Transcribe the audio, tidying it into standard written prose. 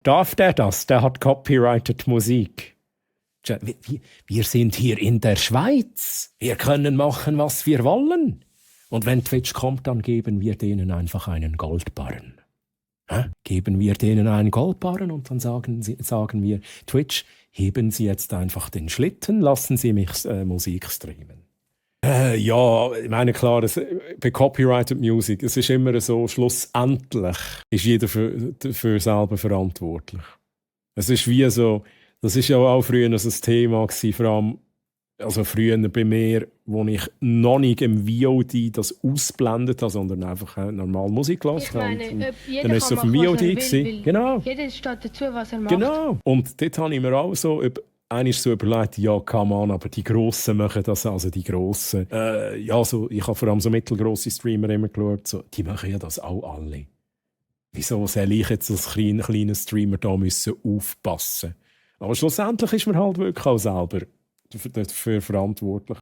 Darf der das? Der hat copyrighted Musik. Wir sind hier in der Schweiz. Wir können machen, was wir wollen. Und wenn Twitch kommt, dann geben wir denen einfach einen Goldbarren. Geben wir denen einen Goldbarren und dann sagen wir, Twitch, heben Sie jetzt einfach den Schlitten, lassen Sie mich Musik streamen. Ja, ich meine, klar, bei Copyrighted Music, es ist immer so, schlussendlich ist jeder für selber verantwortlich. Es ist wie so, das ist ja auch früher ein Thema gewesen, vor allem, also früher bei mir, wo ich noch nicht im VOD das ausblendet habe, sondern einfach normal Musik gelassen habe. Dann war es auf dem VOD gewesen. Genau. Jeder steht dazu, was er macht. Genau. Und dort habe ich mir auch so einmal so überlegt, ja, come on, aber die Grossen machen das, also die Grossen. Ja, so, ich habe vor allem so mittelgrosse Streamer immer geschaut, so, die machen ja das auch alle. Wieso soll ich jetzt als kleiner Streamer da müssen aufpassen? Aber schlussendlich ist man halt wirklich auch selber dafür verantwortlich.